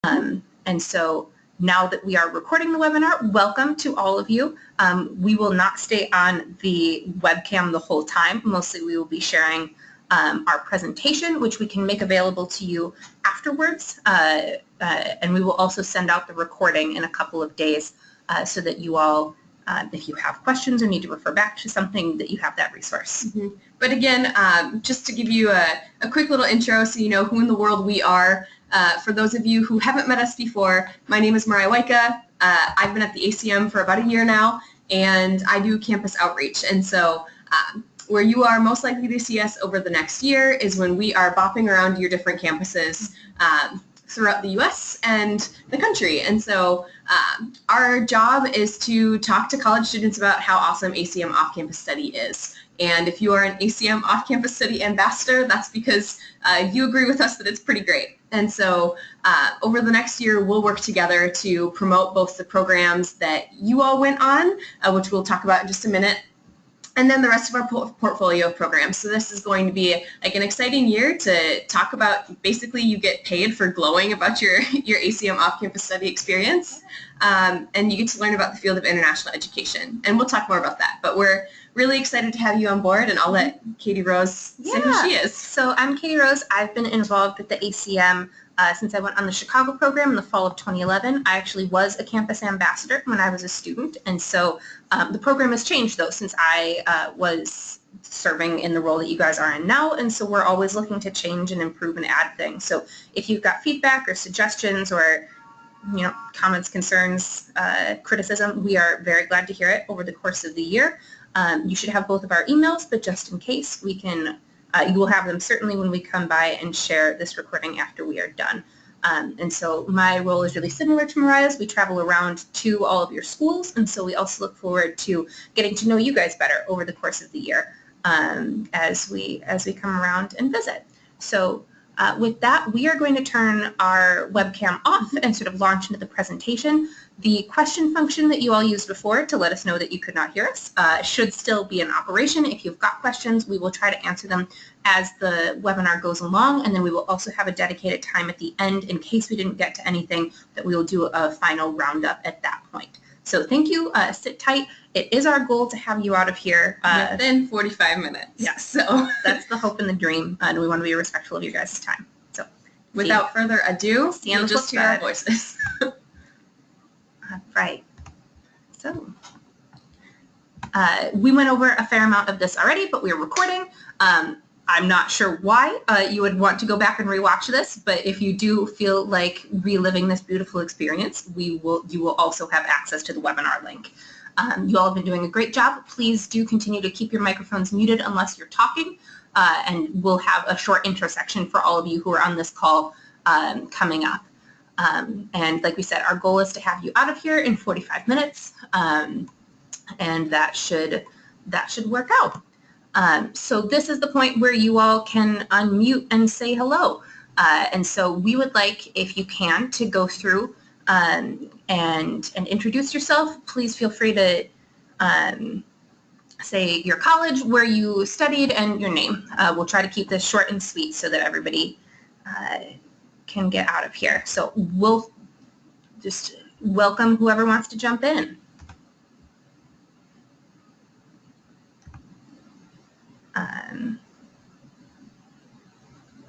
And so now that we are recording the webinar, welcome to all of you. We will not stay on the webcam the whole time. Mostly we will be sharing our presentation, which we can make available to you afterwards. And we will also send out the recording in a couple of days so that you all, if you have questions or need to refer back to something, that you have that resource. Mm-hmm. But again, just to give you a quick little intro so you know who in the world we are. For those of you who haven't met us before, my name is Mariah. I've been at the ACM for about a year now, and I do campus outreach. And so where you are most likely to see us over the next year is when we are bopping around your different campuses throughout the U.S. and the country. And so our job is to talk to college students about how awesome ACM off-campus study is. And if you are an ACM off-campus study ambassador, that's because you agree with us that it's pretty great. And so over the next year, we'll work together to promote both the programs that you all went on, which we'll talk about in just a minute, and then the rest of our portfolio of programs. So this is going to be like an exciting year to talk about. Basically, you get paid for glowing about your ACM off-campus study experience, and you get to learn about the field of international education. And we'll talk more about that. But we're really excited to have you on board, and I'll let Katie Rose say who she is. So I'm Katie Rose. I've been involved with the ACM since I went on the Chicago program in the fall of 2011. I actually was a campus ambassador when I was a student, and so the program has changed, though, since I was serving in the role that you guys are in now, and so we're always looking to change and improve and add things. So if you've got feedback or suggestions or comments, concerns, criticism, we are very glad to hear it over the course of the year. You should have both of our emails, but just in case, we can. You will have them certainly when we come by and share this recording after we are done. And so my role is really similar to Mariah's. We travel around to all of your schools, and so we also look forward to getting to know you guys better over the course of the year as we come around and visit. So with that, we are going to turn our webcam off and sort of launch into the presentation. The question function that you all used before to let us know that you could not hear us should still be in operation. If you've got questions, we will try to answer them as the webinar goes along, and then we will also have a dedicated time at the end in case we didn't get to anything that we will do a final roundup at that point. So thank you. Sit tight. It is our goal to have you out of here within 45 minutes. Yes, so that's the hope and the dream, and we want to be respectful of you guys' time. So without further ado, you'll just hear our voices. Right. So we went over a fair amount of this already, but we're recording. I'm not sure why you would want to go back and rewatch this, but if you do feel like reliving this beautiful experience, you will also have access to the webinar link. You all have been doing a great job. Please do continue to keep your microphones muted unless you're talking, and we'll have a short intro section for all of you who are on this call coming up. And like we said, our goal is to have you out of here in 45 minutes, and that should work out. So this is the point where you all can unmute and say hello. And so we would like, if you can, to go through and introduce yourself. Please feel free to say your college, where you studied, and your name. We'll try to keep this short and sweet so that everybody can get out of here. So we'll just welcome whoever wants to jump in.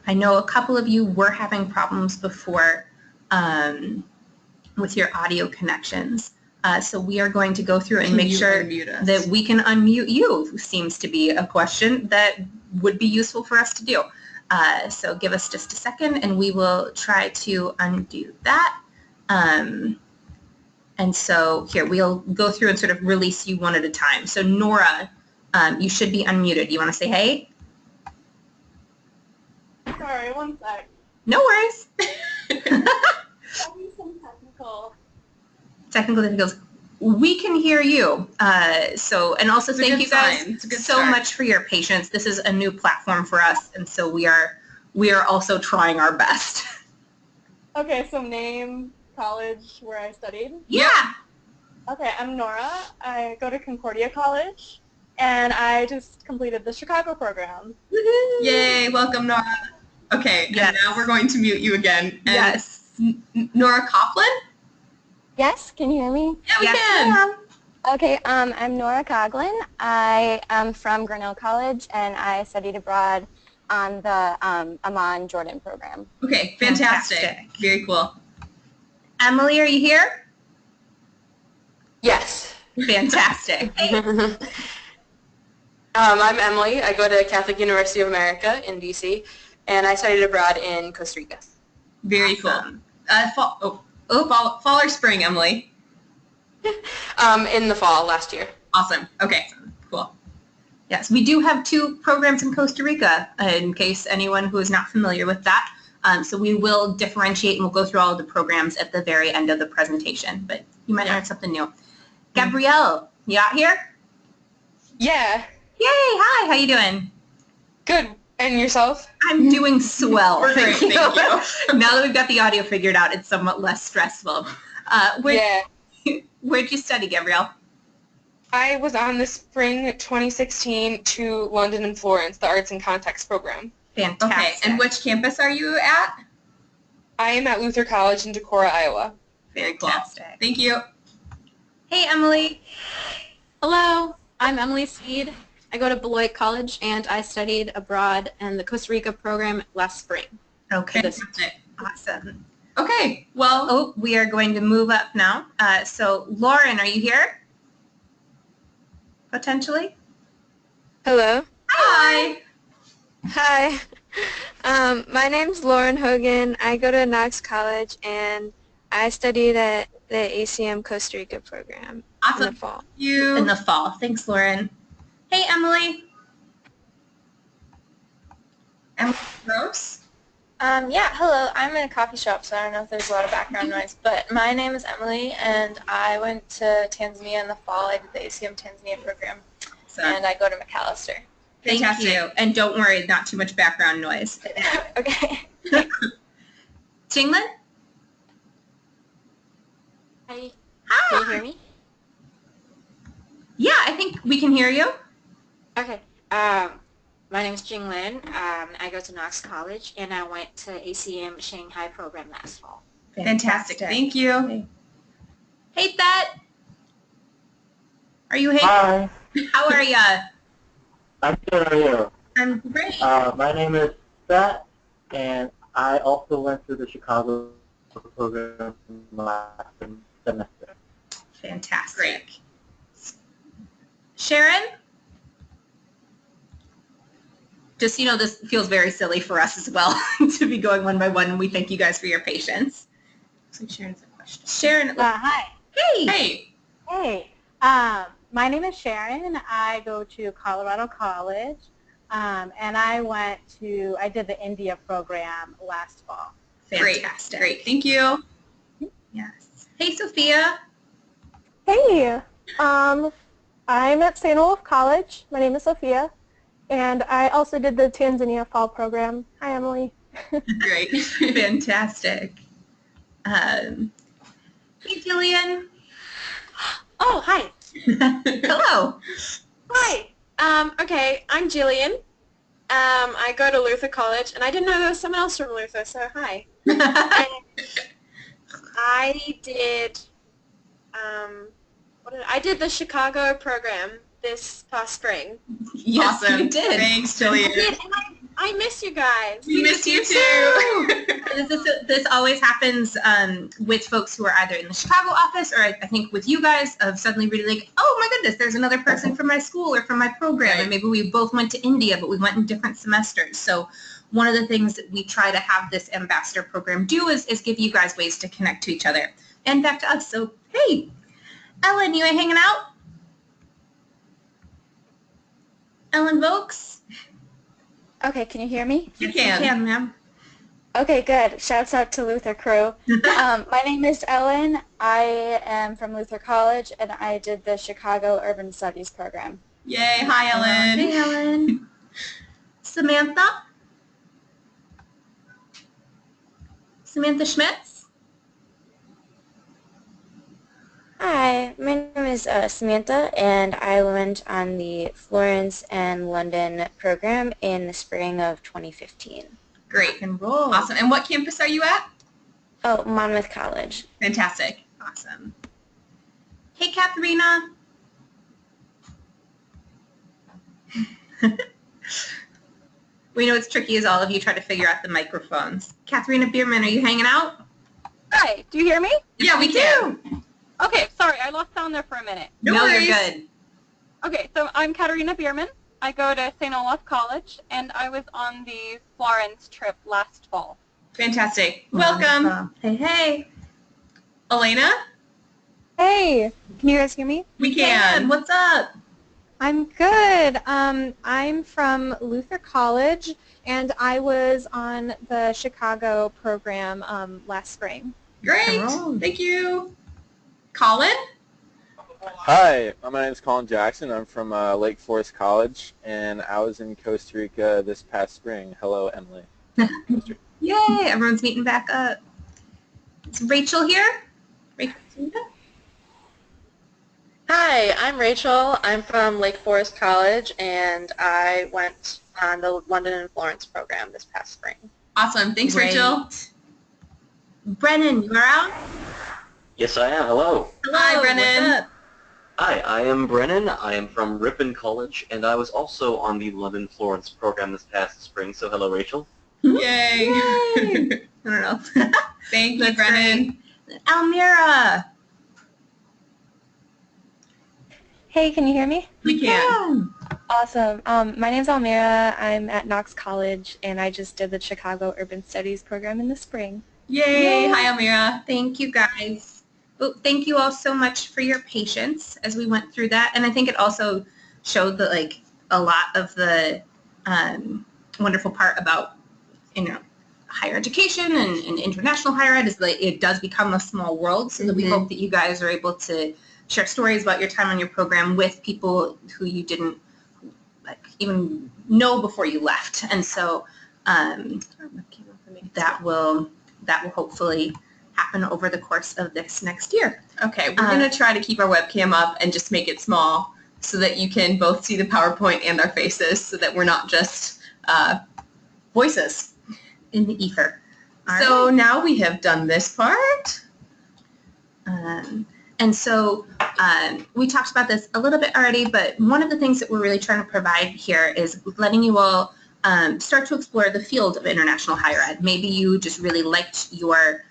I know a couple of you were having problems before with your audio connections. So we are going to go through and make sure that we can unmute you. Seems to be a question that would be useful for us to do. So give us just a second and we will try to undo that. And so here, we'll go through and sort of release you one at a time. So Nora, you should be unmuted. You want to say hey? Sorry, one sec. No worries. Having some technical difficulties. We can hear you. And also thank you guys so much for your patience. This is a new platform for us, and so we are also trying our best. Okay, so name, college, where I studied. Yeah. Okay, I'm Nora. I go to Concordia College, and I just completed the Chicago program. Woohoo! Yay! Welcome, Nora. Okay, yes. And now we're going to mute you again. And yes. Nora Coughlin? Yes, can you hear me? Yeah, we Yes, can. ma'am. Okay, I'm Nora Coughlin. I am from Grinnell College, and I studied abroad on the Amman Jordan program. Okay, fantastic. Fantastic. Very cool. Emily, are you here? Yes. Fantastic. Hey. I'm Emily. I go to Catholic University of America in DC, and I studied abroad in Costa Rica. Very Awesome. cool. Fall or spring, Emily? In the fall last year. Awesome. Okay, cool. Yes, we do have 2 programs in Costa Rica, in case anyone who is not familiar with that. So we will differentiate and we'll go through all of the programs at the very end of the presentation, but you might learn something new. Gabrielle, you out here? Yeah. Yay, hi, how you doing? Good. And yourself? I'm doing swell. We're great, thank you. Now that we've got the audio figured out, it's somewhat less stressful. Where'd you study, Gabrielle? I was on the spring 2016 to London and Florence, the Arts and Context program. Fantastic. Okay, and which campus are you at? I am at Luther College in Decorah, Iowa. Very cool. Fantastic. Thank you. Hey, Emily. Hello, I'm Emily Speed. I go to Beloit College, and I studied abroad in the Costa Rica program last spring. Okay, Fantastic. awesome. Okay, well, Oh, we are going to move up now. So, Lauren, are you here? Potentially? Hello. hi. Hi. My name's Lauren Hogan. I go to Knox College, and I studied at the ACM Costa Rica program in Awesome. the fall. You. In the fall. Thanks, Lauren. Hey, Emily. Emily Gross. Yeah, hello. I'm in a coffee shop, so I don't know if there's a lot of background noise, but my name is Emily, and I went to Tanzania in the fall. I did the ACM Tanzania program, and I go to McAllister. Thank Fantastic. you. And don't worry, not too much background noise. Okay. Jinglin? Hi. Hi. Can you hear me? Yeah, I think we can hear you. Okay. My name is Jing Lin. I go to Knox College, and I went to ACM Shanghai program last fall. Fantastic. Thank you. Hey, Thet. Are you here? Hi, How are ya? I'm good. How are you? I'm great. My name is Seth, and I also went through the Chicago program last semester. Fantastic. Great. Sharon? Just, you know, this feels very silly for us as well to be going one by one, and we thank you guys for your patience. Looks like Sharon's a question. Sharon, Hi. hey. Hey. Hey. My name is Sharon. I go to Colorado College, and I did the India program last fall. Fantastic. Great. Thank you. Yes. Hey, Sophia. Hey, I'm at St. Olaf College. My name is Sophia, and I also did the Tanzania Fall program. Hi, Emily. Great. Fantastic. Hey, Jillian. Oh, hi. Hello. Hi. Okay, I'm Jillian. I go to Luther College, and I didn't know there was someone else from Luther, so hi. I did, I did the Chicago program this past spring. Yes, Awesome. you did. Thanks, Jillian. I miss you guys. We miss you too. This always happens with folks who are either in the Chicago office or I think with you guys of suddenly really like, oh my goodness, there's another person from my school or from my program. Right. And maybe we both went to India, but we went in different semesters. So one of the things that we try to have this ambassador program do is give you guys ways to connect to each other and back to us. So, hey, Ellen, you ain't hanging out? Ellen Vokes? Okay, can you hear me? You Yes, you can, ma'am. Okay, good. Shouts out to Luther crew. My name is Ellen. I am from Luther College, and I did the Chicago Urban Studies program. Yay. Hi, Ellen. Hey, Ellen. Samantha? Samantha Schmitz? Hi, my name is Samantha, and I went on the Florence and London program in the spring of 2015. Great. And roll. Awesome. And what campus are you at? Oh, Monmouth College. Fantastic. Awesome. Hey, Katharina. We know it's tricky as all of you try to figure out the microphones. Katharina Bierman, are you hanging out? Hi, do you hear me? Yeah, we can. Okay, sorry, I lost sound there for a minute. No worries. You're good. Okay, so I'm Katarina Bierman. I go to St. Olaf College, and I was on the Florence trip last fall. Fantastic. Welcome. Hey, hey. Elena? Hey, can you guys hear me? We can. What's up? I'm good. I'm from Luther College, and I was on the Chicago program last spring. Great. Thank you. Colin? Hi, my name is Colin Jackson. I'm from Lake Forest College, and I was in Costa Rica this past spring. Hello, Emily. Yay, everyone's meeting back up. Is Rachel here? Rachel? Hi, I'm Rachel. I'm from Lake Forest College, and I went on the London and Florence program this past spring. Awesome. Thanks, Great. Rachel. Brennan, you're out? Yes, I am. Hello. Hello, Hi, Brennan. What's up? Hi, I am Brennan. I am from Ripon College, and I was also on the London Florence program this past spring, so hello, Rachel. Yay. I don't know. Thank you, Brennan. Great. Almira. Hey, can you hear me? We can. Awesome. My name's Almira. I'm at Knox College, and I just did the Chicago Urban Studies program in the spring. Yay. Hi, Almira. Thank you, guys. Well, thank you all so much for your patience as we went through that. And I think it also showed that, like, a lot of the wonderful part about, higher education and international higher ed is that it does become a small world, so that we hope that you guys are able to share stories about your time on your program with people who you didn't even know before you left. And so that will hopefully happen over the course of this next year. Okay, we're going to try to keep our webcam up and just make it small so that you can both see the PowerPoint and our faces, so that we're not just voices in the ether. So now we have done this part. And so we talked about this a little bit already, but one of the things that we're really trying to provide here is letting you all start to explore the field of international higher ed. Maybe you just really liked your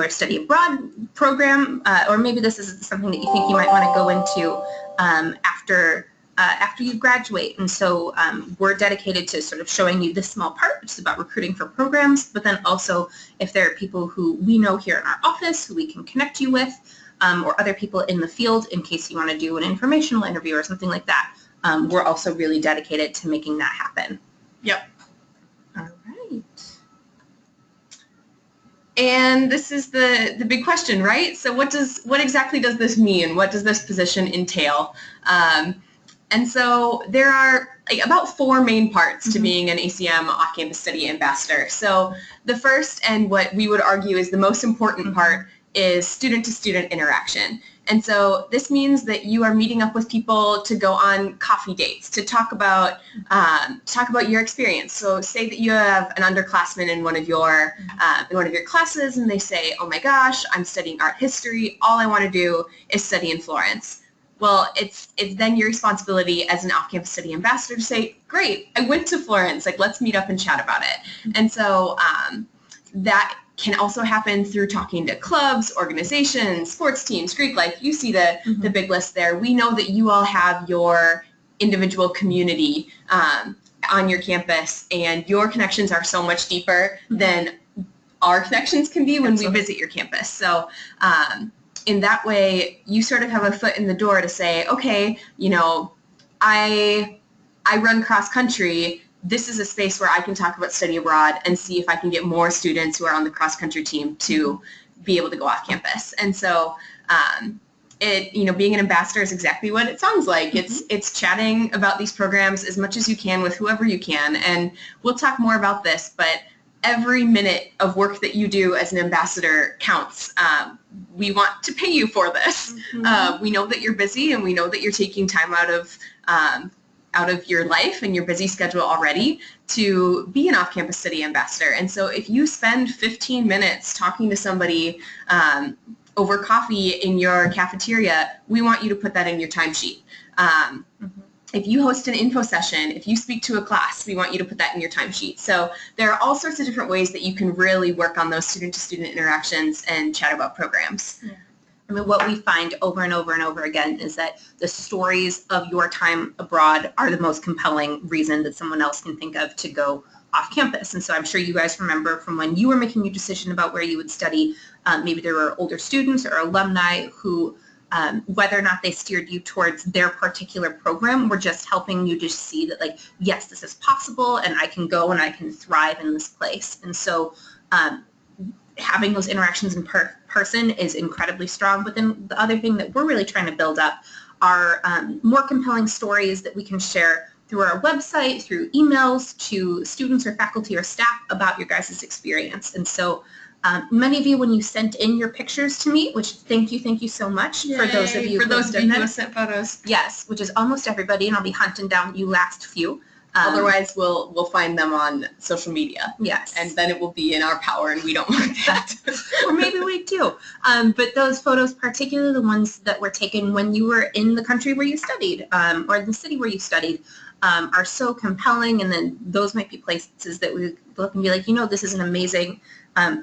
study abroad program, or maybe this is something that you think you might want to go into after you graduate. And so we're dedicated to sort of showing you this small part, which is about recruiting for programs, but then also if there are people who we know here in our office who we can connect you with, or other people in the field in case you want to do an informational interview or something like that, we're also really dedicated to making that happen. Yep. All right. And this is the big question, right? So what exactly does this mean? What does this position entail? And so there are about 4 main parts to being an ACM off-campus study ambassador. So the first, and what we would argue is the most important part, is student-to-student interaction. And so this means that you are meeting up with people to go on coffee dates, to talk about your experience. So say that you have an underclassman in one of your classes, and they say, "Oh my gosh, I'm studying art history. All I want to do is study in Florence." Well, it's then your responsibility as an off-campus study ambassador to say, "Great, I went to Florence. Let's meet up and chat about it." And so that can also happen through talking to clubs, organizations, sports teams, Greek life. You see the big list there. We know that you all have your individual community on your campus, and your connections are so much deeper than our connections can be when we visit your campus. So in that way, you sort of have a foot in the door to say, okay, I run cross country. This is a space where I can talk about study abroad and see if I can get more students who are on the cross country team to be able to go off campus. And so being an ambassador is exactly what it sounds like. It's chatting about these programs as much as you can with whoever you can. And we'll talk more about this, but every minute of work that you do as an ambassador counts. We want to pay you for this. We know that you're busy, and we know that you're taking time out of out of your life and your busy schedule already to be an off-campus study ambassador. And so if you spend 15 minutes talking to somebody over coffee in your cafeteria, we want you to put that in your timesheet. If you host an info session, if you speak to a class, we want you to put that in your timesheet. So there are all sorts of different ways that you can really work on those student-to-student interactions and chat about programs. Yeah. I mean, what we find over and over and over again is that the stories of your time abroad are the most compelling reason that someone else can think of to go off campus. And so I'm sure you guys remember from when you were making your decision about where you would study, maybe there were older students or alumni who whether or not they steered you towards their particular program, were just helping you to see that, like, yes, this is possible and I can go and I can thrive in this place. And so having those interactions in person is incredibly strong. But then the other thing that we're really trying to build up are more compelling stories that we can share through our website, through emails to students or faculty or staff about your guys' experience. And so many of you, when you sent in your pictures to me, which thank you so much. Yay, for those of you who sent photos. Yes, which is almost everybody, and I'll be hunting down you last few. Otherwise, we'll find them on social media. Yes. And then it will be in our power, and we don't want that. Or maybe we do. But those photos, particularly the ones that were taken when you were in the country where you studied, or the city where you studied, are so compelling. And then those might be places that we look and be like, you know, this is an amazing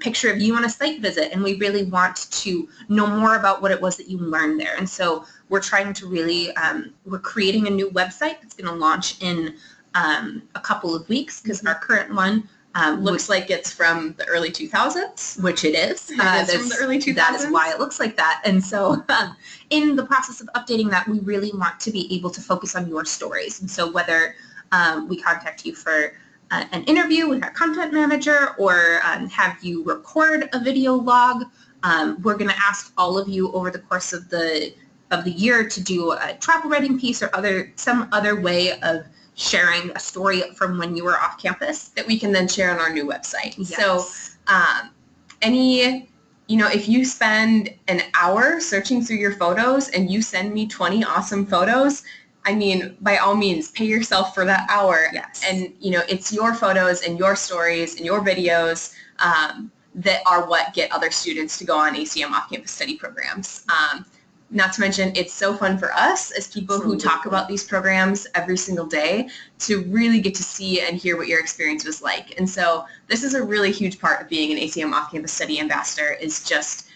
picture of you on a site visit, and we really want to know more about what it was that you learned there. And so we're trying to really, we're creating a new website that's going to launch in a couple of weeks, because our current one looks like it's from the early 2000s. Which it is. It is from the early 2000s. That is why it looks like that. And so in the process of updating that, we really want to be able to focus on your stories. And so whether we contact you for an interview with our content manager, or have you record a video log, we're going to ask all of you over the course of the year to do a travel writing piece or some other way of sharing a story from when you were off campus that we can then share on our new website. Yes. So if you spend an hour searching through your photos and you send me 20 awesome photos, I mean, by all means, pay yourself for that hour. Yes. And, it's your photos and your stories and your videos that are what get other students to go on ACM off-campus study programs. Not to mention, it's so fun for us as people who talk about these programs every single day to really get to see and hear what your experience was like. And so this is a really huge part of being an ACM off-campus study ambassador, is just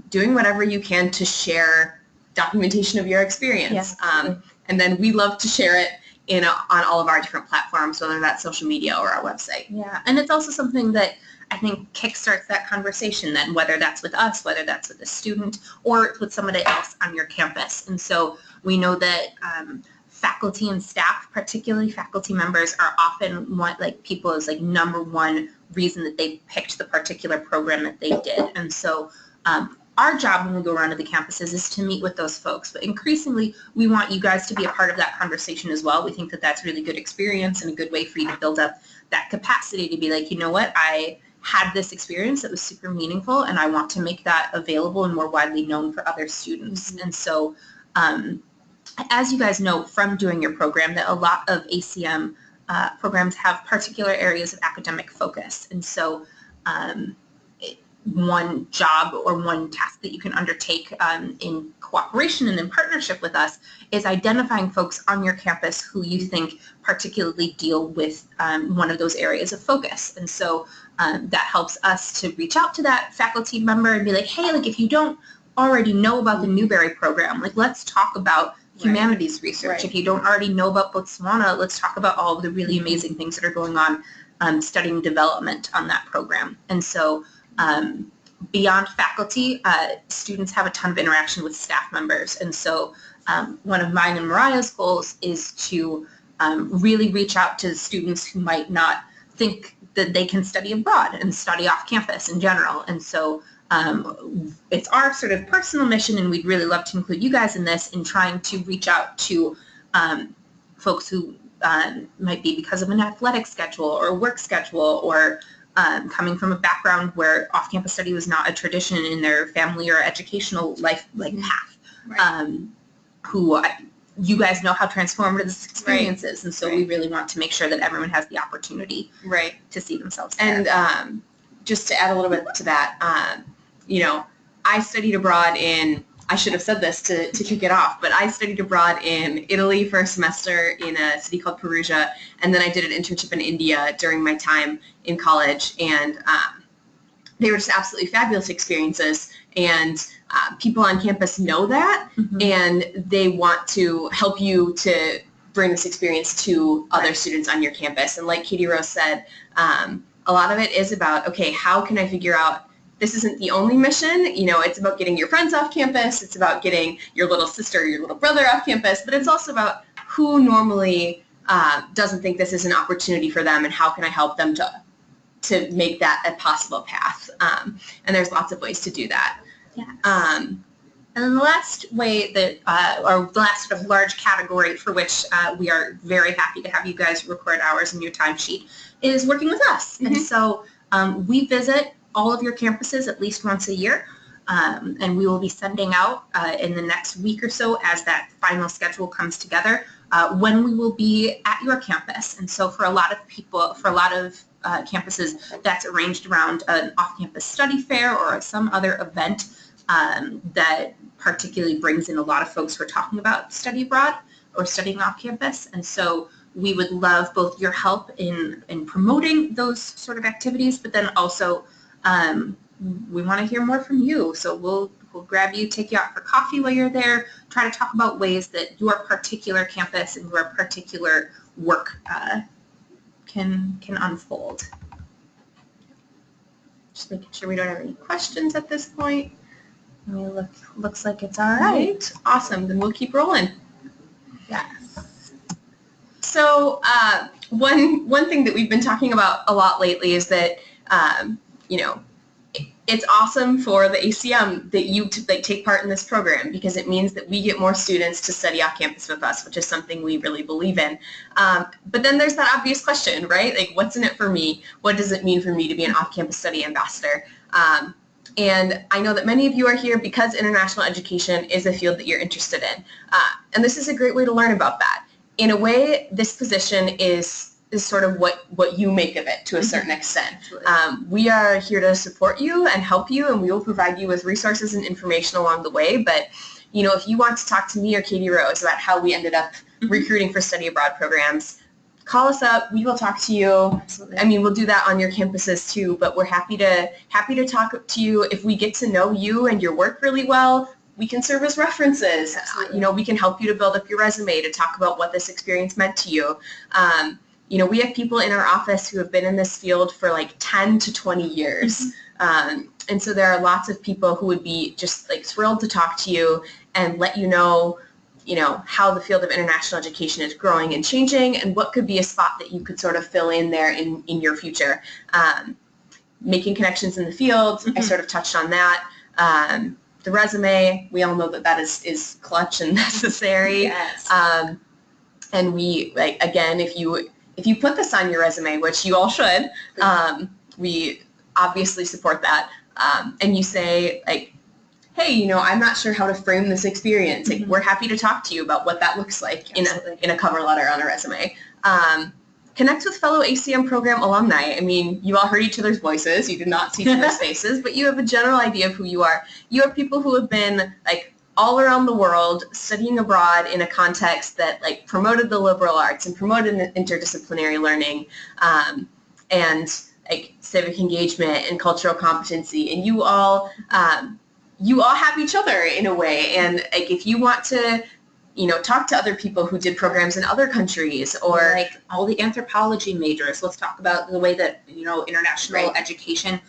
doing whatever you can to share documentation of your experience. Yeah, and then we love to share it on all of our different platforms, whether that's social media or our website. Yeah, and it's also something that I think kickstarts that conversation then, whether that's with us, whether that's with a student, or with somebody else on your campus. And so we know that faculty and staff, particularly faculty members, are often people's number one reason that they picked the particular program that they did. And so our job when we go around to the campuses is to meet with those folks, but increasingly we want you guys to be a part of that conversation as well. We think that that's really good experience and a good way for you to build up that capacity to be like, you know what, I had this experience that was super meaningful, and I want to make that available and more widely known for other students. And so as you guys know from doing your program, that a lot of ACM programs have particular areas of academic focus. And so one job or one task that you can undertake in cooperation and in partnership with us is identifying folks on your campus who you think particularly deal with one of those areas of focus. And so that helps us to reach out to that faculty member and be like, hey, if you don't already know about the Newberry program, let's talk about humanities research. Right. If you don't already know about Botswana, let's talk about all of the really amazing things that are going on studying development on that program. And so beyond faculty, students have a ton of interaction with staff members. And so one of mine and Mariah's goals is to really reach out to students who might not think that they can study abroad and study off campus in general. And so it's our sort of personal mission, and we'd really love to include you guys in this, in trying to reach out to folks who might be, because of an athletic schedule or a work schedule, or coming from a background where off-campus study was not a tradition in their family or educational life path, who you guys know how transformative this experience is, and so we really want to make sure that everyone has the opportunity to see themselves there. And just to add a little bit to that, you know, I studied abroad in, I should have said this to kick it off, but I studied abroad in Italy for a semester in a city called Perugia, and then I did an internship in India during my time in college, and they were just absolutely fabulous experiences, and people on campus know that, and they want to help you to bring this experience to other students on your campus. And like Katie Rose said, a lot of it is about, okay, how can I figure out, this isn't the only mission, you know, it's about getting your friends off campus, it's about getting your little sister or your little brother off campus, but it's also about who normally doesn't think this is an opportunity for them, and how can I help them to make that a possible path. And there's lots of ways to do that. Yes. And then the last way that, or the last sort of large category for which we are very happy to have you guys record hours in your timesheet is working with us. And so we visit all of your campuses at least once a year, and we will be sending out in the next week or so, as that final schedule comes together, when we will be at your campus. And so for a lot of people, for a lot of campuses, that's arranged around an off-campus study fair or some other event that particularly brings in a lot of folks who are talking about study abroad or studying off campus. And so we would love both your help in promoting those sort of activities, but then also we want to hear more from you. So we'll grab you, take you out for coffee while you're there, try to talk about ways that your particular campus and your particular work can unfold. Just making sure we don't have any questions at this point. Looks like it's all right. Awesome. Then we'll keep rolling. Yes. So one thing that we've been talking about a lot lately is that you know, it's awesome for the ACM that you take part in this program, because it means that we get more students to study off campus with us, which is something we really believe in. But then there's that obvious question, right? Like, what's in it for me? What does it mean for me to be an off-campus study ambassador? And I know that many of you are here because international education is a field that you're interested in. And this is a great way to learn about that. In a way, this position is sort of what you make of it to a certain extent. We are here to support you and help you, and we will provide you with resources and information along the way. But, you know, if you want to talk to me or Katie Rose about how we ended up recruiting for study abroad programs, call us up. We will talk to you. Absolutely. I mean, we'll do that on your campuses too, but we're happy to talk to you. If we get to know you and your work really well, we can serve as references. You know, we can help you to build up your resume, to talk about what this experience meant to you. You know, we have people in our office who have been in this field for like 10 to 20 years. And so there are lots of people who would be just like thrilled to talk to you and let you know, how the field of international education is growing and changing, and what could be a spot that you could sort of fill in there in your future. Making connections in the field, I sort of touched on that. The resume, we all know that is clutch and necessary. Yes. And we, like, again, if you put this on your resume, which you all should, we obviously support that. And you say, like, hey, I'm not sure how to frame this experience. Like, we're happy to talk to you about what that looks like in a cover letter on a resume. Connect with fellow ACM program alumni. I mean, you all heard each other's voices. You did not see each other's faces, but you have a general idea of who you are. You are people who have been, like, all around the world studying abroad in a context that, like, promoted the liberal arts and promoted interdisciplinary learning and, like, civic engagement and cultural competency. And you all have each other in a way. And, like, if you want to, talk to other people who did programs in other countries, or like all the anthropology majors, let's talk about the way that, international education,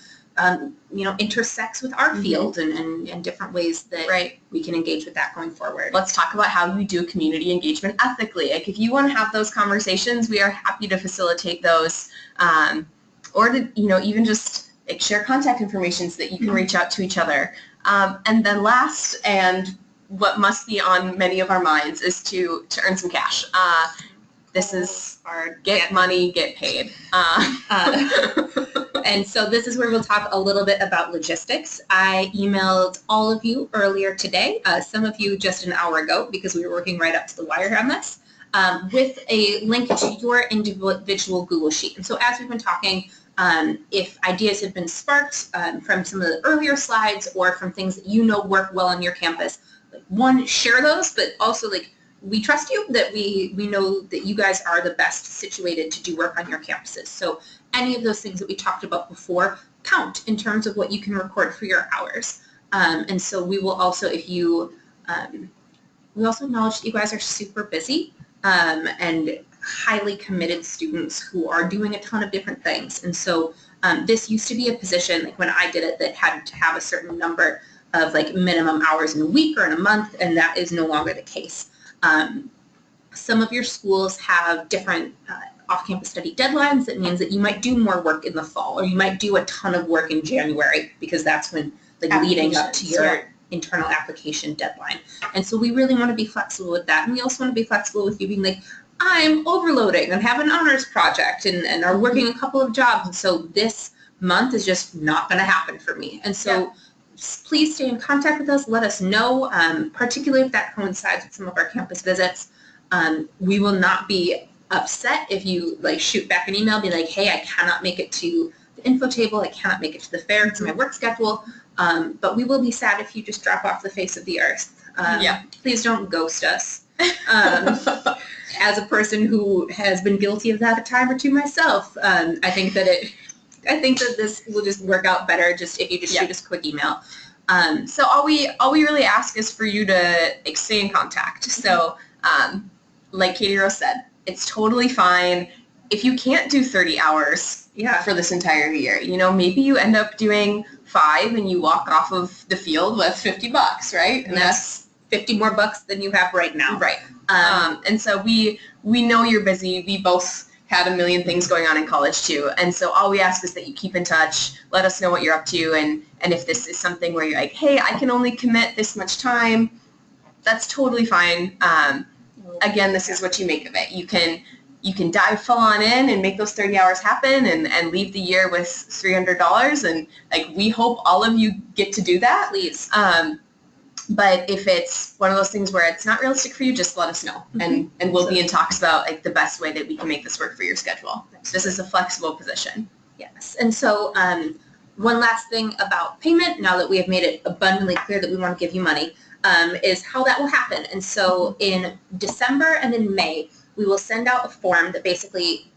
intersects with our field and different ways that we can engage with that going forward. Let's talk about how you do community engagement ethically. Like, if you want to have those conversations, we are happy to facilitate those, or to, even just, like, share contact information so that you can reach out to each other. And then last, and what must be on many of our minds, is to earn some cash. This is our get money, get paid. And so this is where we'll talk a little bit about logistics. I emailed all of you earlier today, some of you just an hour ago because we were working right up to the wire on this, with a link to your individual Google Sheet. And so as we've been talking, if ideas have been sparked from some of the earlier slides or from things that you know work well on your campus, like, one, share those, but also like we trust you, that we know that you guys are the best situated to do work on your campuses. So any of those things that we talked about before count in terms of what you can record for your hours. And so we will also, if you, we also acknowledge that you guys are super busy and highly committed students who are doing a ton of different things. And so this used to be a position, like when I did it, that had to have a certain number of like minimum hours in a week or in a month, and that is no longer the case. Some of your schools have different off-campus study deadlines. That means that you might do more work in the fall, or you might do a ton of work in January because that's when, like, leading up to your internal application deadline. And so we really want to be flexible with that. And we also want to be flexible with you being like, I'm overloading and have an honors project and are working a couple of jobs. And so this month is just not going to happen for me. And so please stay in contact with us. Let us know, particularly if that coincides with some of our campus visits. We will not be upset if you like shoot back an email, be like, hey, I cannot make it to the info table. I cannot make it to the fair. It's my work schedule. But we will be sad if you just drop off the face of the earth. Please don't ghost us. As a person who has been guilty of that a time or two myself, I think that this will just work out better just if you just shoot us a quick email. So all we really ask is for you to stay in contact. So like Katie Rose said, it's totally fine if you can't do 30 hours for this entire year. You know, maybe you end up doing 5 and you walk off of the field with $50, right? And that's 50 more bucks than you have right now. Right. And so we know you're busy. We both had a million things going on in college too. And so all we ask is that you keep in touch, let us know what you're up to, and if this is something where you're like, hey, I can only commit this much time, that's totally fine. Again, this is what you make of it. You can dive full on in and make those 30 hours happen and leave the year with $300. And like, we hope all of you get to do that. Please. But if it's one of those things where it's not realistic for you, just let us know. And we'll be in talks about like the best way that we can make this work for your schedule. This is a flexible position. Yes. And so one last thing about payment, now that we have made it abundantly clear that we want to give you money, is how that will happen. And so in December and in May, we will send out a form that basically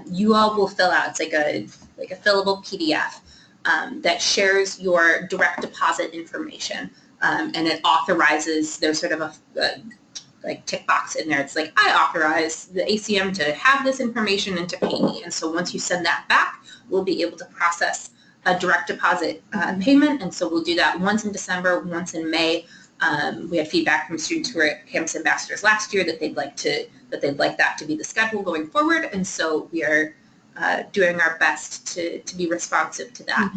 you all will fill out. It's like a fillable PDF that shares your direct deposit information. And it authorizes, there's sort of a like tick box in there. It's like, I authorize the ACM to have this information and to pay me. And so once you send that back, we'll be able to process a direct deposit payment. And so we'll do that once in December, once in May. We had feedback from students who were campus ambassadors last year that they'd like that to be the schedule going forward. And so we are doing our best to be responsive to that.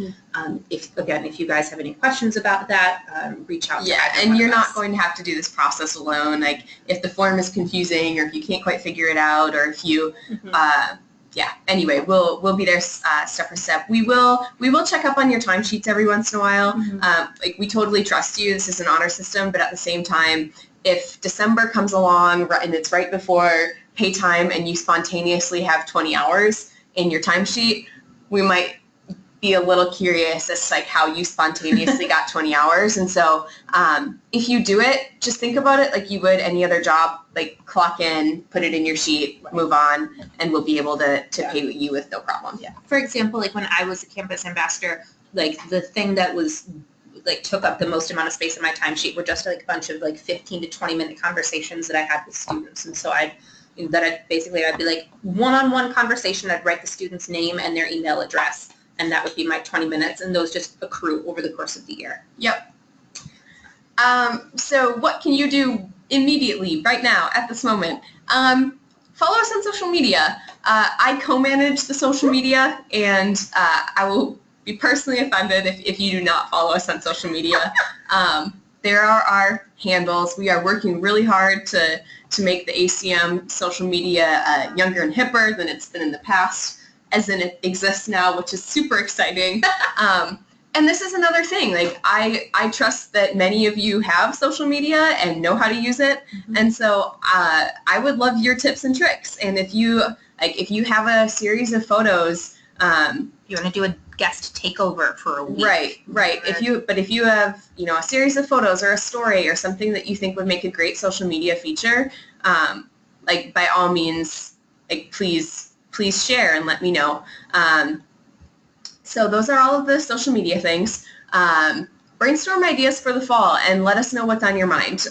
If you guys have any questions about that, reach out. And you're not going to have to do this process alone. Like if the form is confusing or if you can't quite figure it out or if you, anyway, we'll be there step for step. We will check up on your timesheets every once in a while. Like we totally trust you. This is an honor system, but at the same time, if December comes along and it's right before pay time and you spontaneously have 20 hours in your timesheet, we might be a little curious as to like how you spontaneously got 20 hours. And so if you do it, just think about it like you would any other job, like clock in, put it in your sheet, move on, and we'll be able to pay you with no problem. For example, like when I was a campus ambassador, like the thing that was like took up the most amount of space in my timesheet were just like a bunch of like 15 to 20 minute conversations that I had with students. And so I'd be like one-on-one conversation. I'd write the student's name and their email address, and that would be my 20 minutes, and those just accrue over the course of the year. So what can you do immediately, right now, at this moment? Follow us on social media. I co-manage the social media, and I will be personally offended if you do not follow us on social media. there are our handles. We are working really hard to make the ACM social media younger and hipper than it's been in the past, as in it exists now, which is super exciting. And this is another thing. Like I trust that many of you have social media and know how to use it, and so I would love your tips and tricks. And if you have a series of photos, you want to do a guest takeover for a week. Right. If you have a series of photos or a story or something that you think would make a great social media feature, by all means, please share and let me know. So those are all of the social media things. Brainstorm ideas for the fall and let us know what's on your mind.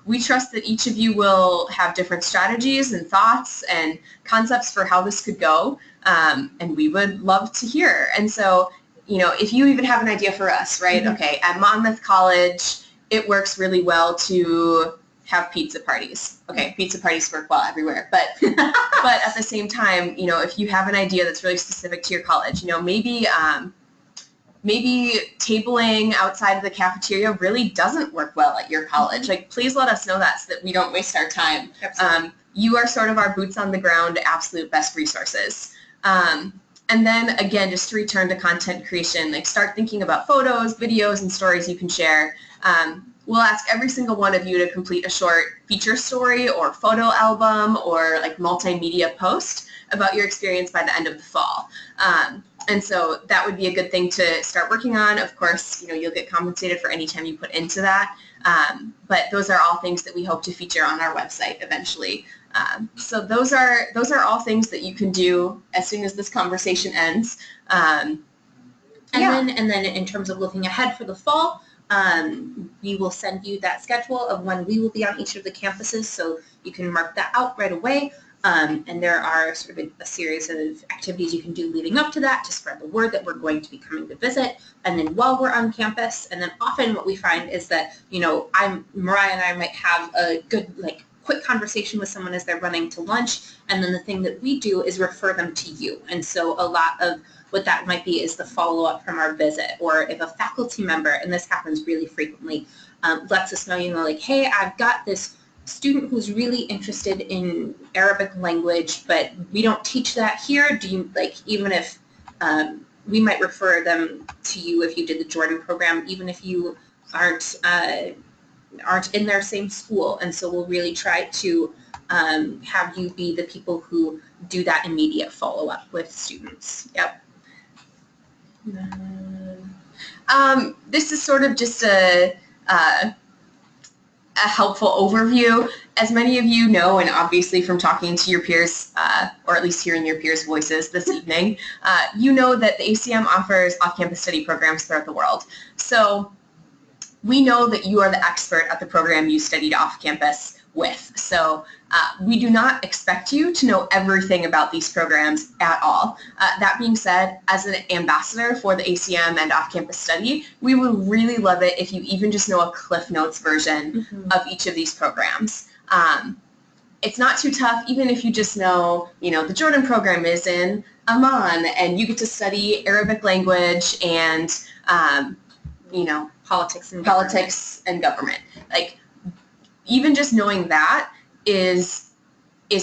We trust that each of you will have different strategies and thoughts and concepts for how this could go, and we would love to hear. And so, if you even have an idea for us, right? Okay, at Monmouth College, it works really well to have pizza parties. Okay, pizza parties work well everywhere, but at the same time, if you have an idea that's really specific to your college, maybe tabling outside of the cafeteria really doesn't work well at your college. Please let us know that so that we don't waste our time. You are sort of our boots on the ground, absolute best resources. And then again, just to return to content creation, start thinking about photos, videos, and stories you can share. We'll ask every single one of you to complete a short feature story or photo album or multimedia post about your experience by the end of the fall. And so that would be a good thing to start working on. Of course, you'll get compensated for any time you put into that. But those are all things that we hope to feature on our website eventually. So those are all things that you can do as soon as this conversation ends. And then in terms of looking ahead for the fall, we will send you that schedule of when we will be on each of the campuses, so you can mark that out right away. And there are sort of a series of activities you can do leading up to that to spread the word that we're going to be coming to visit. And then while we're on campus, and then often what we find is that, Mariah and I might have a good, quick conversation with someone as they're running to lunch, and then the thing that we do is refer them to you. And so a lot of what that might be is the follow-up from our visit, or if a faculty member, and this happens really frequently, lets us know, hey, I've got this student who's really interested in Arabic language, but we don't teach that here. Do you, even if we might refer them to you if you did the Jordan program, even if you aren't in their same school. And so we'll really try to have you be the people who do that immediate follow-up with students. Yep. This is sort of just a helpful overview. As many of you know, and obviously from talking to your peers, or at least hearing your peers' voices this evening, you know that the ACM offers off-campus study programs throughout the world. So we know that you are the expert at the program you studied off-campus with. So we do not expect you to know everything about these programs at all. That being said, as an ambassador for the ACM and off-campus study, we would really love it if you even just know a Cliff Notes version of each of these programs. It's not too tough, even if you just know, the Jordan program is in Amman, and you get to study Arabic language and, politics and government. Even just knowing that is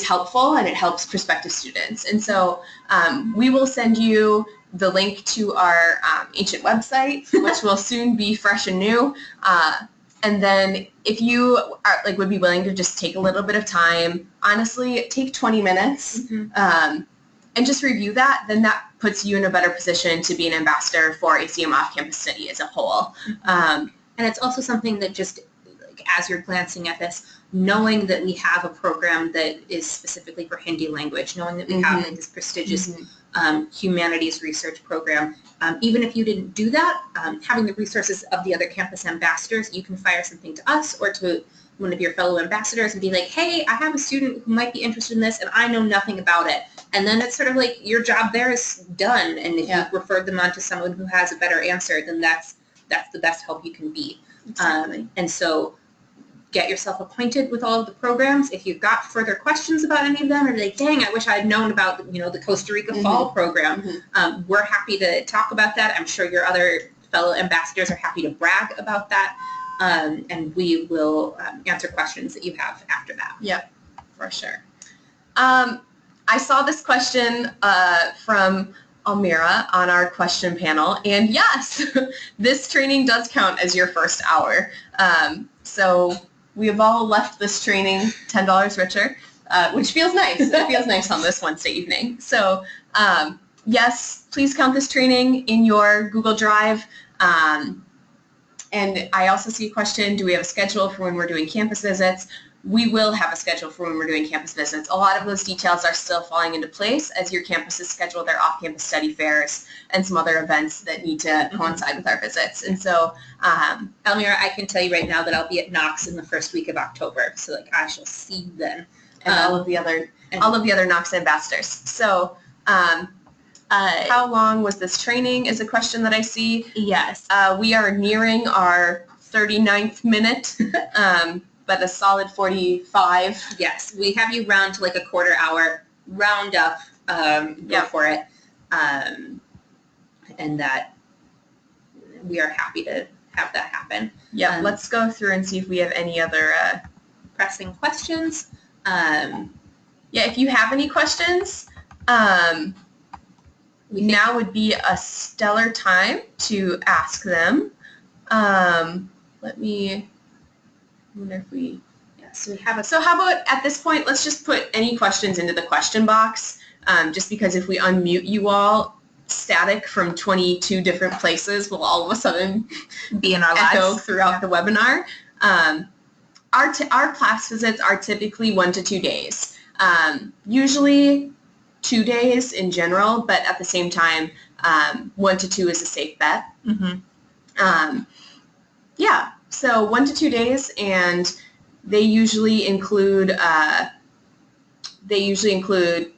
helpful, and it helps prospective students. And so we will send you the link to our ancient website, which will soon be fresh and new. And then if you are, would be willing to just take a little bit of time, honestly, take 20 minutes and just review that, then that puts you in a better position to be an ambassador for ACM off-campus study as a whole. And it's also something that just, as you're glancing at this, knowing that we have a program that is specifically for Hindi language, knowing that we have this prestigious humanities research program, even if you didn't do that, having the resources of the other campus ambassadors, you can fire something to us or to one of your fellow ambassadors and be like, hey, I have a student who might be interested in this and I know nothing about it. And then it's sort of your job there is done. And if you've referred them on to someone who has a better answer, then that's the best help you can be. Exactly. And so get yourself acquainted with all of the programs. If you've got further questions about any of them, or dang, I wish I had known about the Costa Rica Fall program, we're happy to talk about that. I'm sure your other fellow ambassadors are happy to brag about that. and we will answer questions that you have after that. Yep, for sure. I saw this question from Almira on our question panel, and yes, this training does count as your first hour. So we have all left this training $10 richer, which feels nice. It feels nice on this Wednesday evening. So yes, please count this training in your Google Drive. And I also see a question, do we have a schedule for when we're doing campus visits? We will have a schedule for when we're doing campus visits. A lot of those details are still falling into place as your campuses schedule their off-campus study fairs and some other events that need to coincide with our visits. And so, Elmira, I can tell you right now that I'll be at Knox in the first week of October, so like I shall see you then. And all of the other Knox ambassadors. So, how long was this training is a question that I see. Yes. We are nearing our 39th minute. But a solid 45. Yes, we have you round to like a quarter hour, round up, go for it, and that we are happy to have that happen. Yeah, let's go through and see if we have any other pressing questions. Yeah, if you have any questions, now would be a stellar time to ask them. Let me... I wonder if we, so we have so how about at this point, let's just put any questions into the question box, just because if we unmute you all static from 22 different places will all of a sudden be in our echo lives throughout the webinar. Our class visits are typically 1 to 2 days, usually 2 days in general, but at the same time, 1 to 2 is a safe bet. Yeah. So 1 to 2 days, and they usually include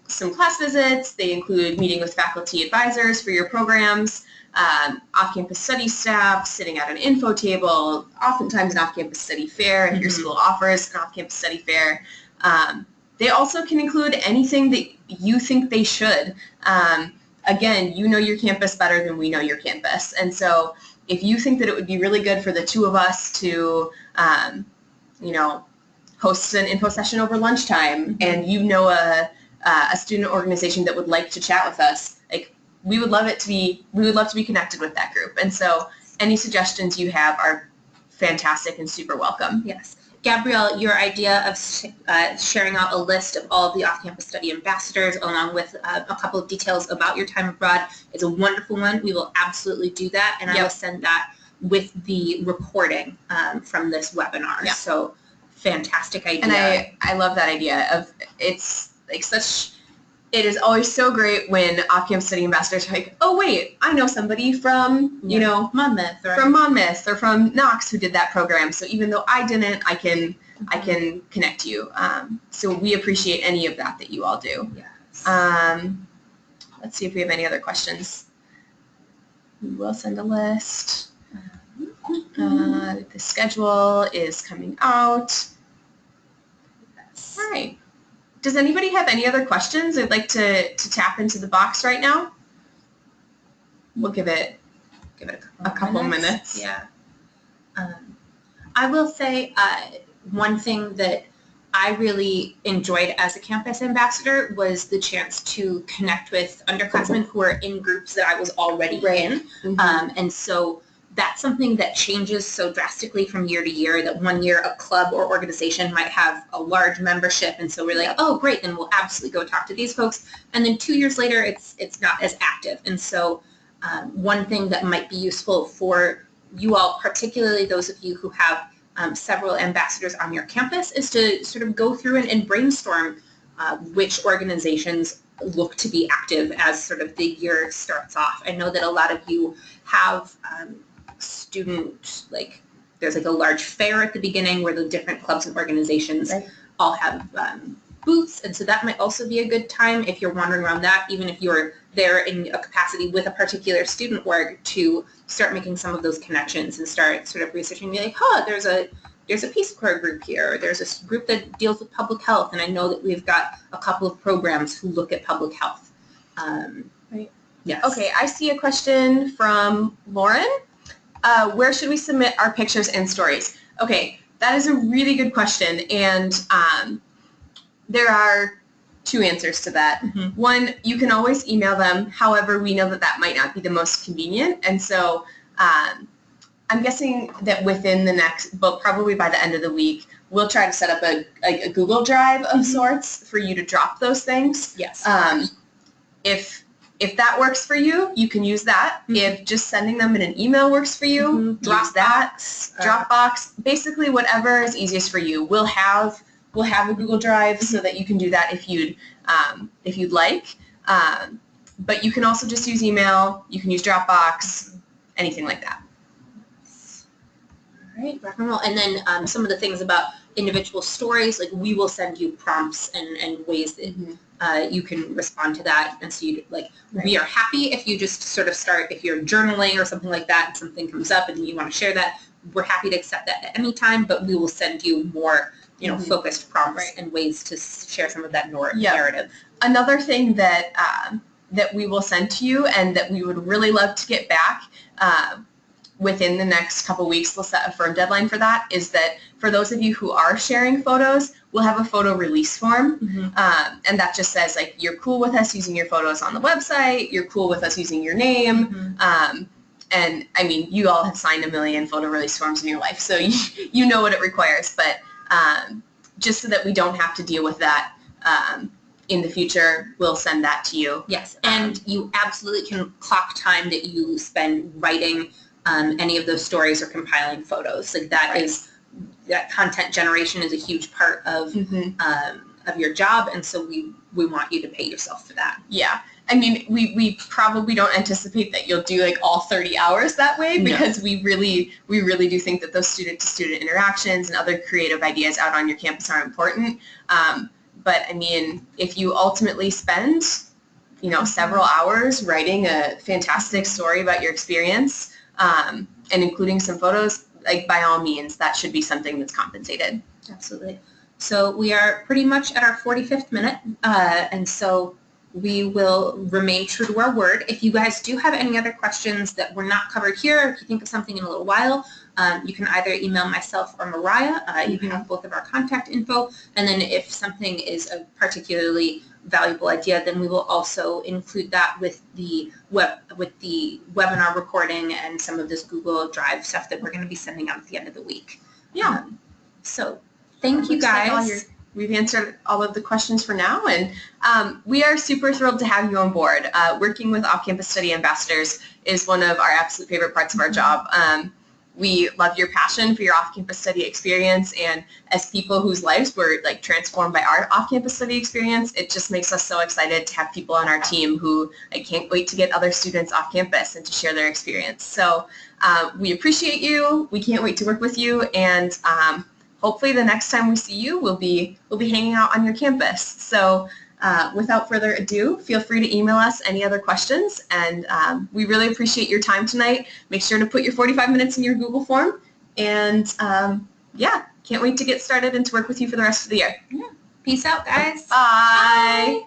some class visits. They include meeting with faculty advisors for your programs, off-campus study staff, sitting at an info table, oftentimes an off-campus study fair if your school offers an off-campus study fair. They also can include anything that you think they should. Again, you know your campus better than we know your campus, and so if you think that it would be really good for the two of us to, host an info session over lunchtime, and you know a student organization that would like to chat with us, like we would love to be connected with that group. And so any suggestions you have are fantastic and super welcome. Yes. Gabrielle, your idea of sharing out a list of all of the off-campus study ambassadors along with a couple of details about your time abroad is a wonderful one. We will absolutely do that, and I will send that with the recording from this webinar. Yeah. So fantastic idea. And I love that idea of it's like it is always so great when off-campus study ambassadors are like, oh wait, I know somebody from, Monmouth or from Knox who did that program. So even though I didn't, I can connect you. So we appreciate any of that you all do. Yes. Let's see if we have any other questions. We will send a list. The schedule is coming out. All right. Does anybody have any other questions they'd like to tap into the box right now? We'll give it a couple minutes. Yeah. I will say one thing that I really enjoyed as a campus ambassador was the chance to connect with underclassmen who are in groups that I was already in. And so that's something that changes so drastically from year to year, that one year a club or organization might have a large membership, and so we're like, oh great, then we'll absolutely go talk to these folks, and then 2 years later it's not as active. And so one thing that might be useful for you all, particularly those of you who have several ambassadors on your campus, is to sort of go through and brainstorm which organizations look to be active as sort of the year starts off. I know that a lot of you have there's like a large fair at the beginning where the different clubs and organizations all have booths, and so that might also be a good time if you're wandering around that, even if you're there in a capacity with a particular student org, to start making some of those connections and start sort of researching, be like, there's a Peace Corps group here, or there's a group that deals with public health, and I know that we've got a couple of programs who look at public health. Yes. Okay, I see a question from Lauren. Where should we submit our pictures and stories? Okay, that is a really good question, and there are two answers to that. One, you can always email them. However, we know that that might not be the most convenient, and so I'm guessing that within the next, but probably by the end of the week, we'll try to set up a Google Drive of sorts for you to drop those things. Yes. If that works for you, you can use that. If just sending them in an email works for you, use that. Dropbox, basically whatever is easiest for you. We'll have a Google Drive so that you can do that if you'd like. But you can also just use email. You can use Dropbox, anything like that. All right, rock and roll. And then some of the things about individual stories, like we will send you prompts and ways that you can respond to that. And so you we are happy if you just sort of start, if you're journaling or something like that and something comes up and you want to share that, we're happy to accept that at any time, but we will send you more focused prompts and ways to share some of that narrative. Another thing that that we will send to you and that we would really love to get back within the next couple weeks, we'll set a firm deadline for that, is that for those of you who are sharing photos, we'll have a photo release form, and that just says, like, you're cool with us using your photos on the website, you're cool with us using your name, and, I mean, you all have signed 1 million photo release forms in your life, so you know what it requires, but just so that we don't have to deal with that in the future, we'll send that to you. Yes, and you absolutely can clock time that you spend writing any of those stories or compiling photos. Like that content generation is a huge part of your job, and so we want you to pay yourself for that. Yeah. I mean, we probably don't anticipate that you'll do like all 30 hours that way, because we really do think that those student-to-student interactions and other creative ideas out on your campus are important. But I mean, if you ultimately spend, several hours writing a fantastic story about your experience and including some photos, like, by all means, that should be something that's compensated. Absolutely. So we are pretty much at our 45th minute, and so we will remain true to our word. If you guys do have any other questions that were not covered here, if you think of something in a little while, you can either email myself or Mariah. You have both of our contact info, and then if something is a particularly valuable idea, then we will also include that with the webinar recording and some of this Google Drive stuff that we're going to be sending out at the end of the week. Yeah. So thank you guys. We've answered all of the questions for now, and we are super thrilled to have you on board. Working with off-campus study ambassadors is one of our absolute favorite parts of our job. We love your passion for your off-campus study experience, and as people whose lives were transformed by our off-campus study experience, it just makes us so excited to have people on our team who can't wait to get other students off campus and to share their experience. So we appreciate you. We can't wait to work with you, and hopefully the next time we see you, we'll be hanging out on your campus. So without further ado, feel free to email us any other questions, and we really appreciate your time tonight. Make sure to put your 45 minutes in your Google form, and yeah, can't wait to get started and to work with you for the rest of the year. Yeah. Peace out, guys. Bye.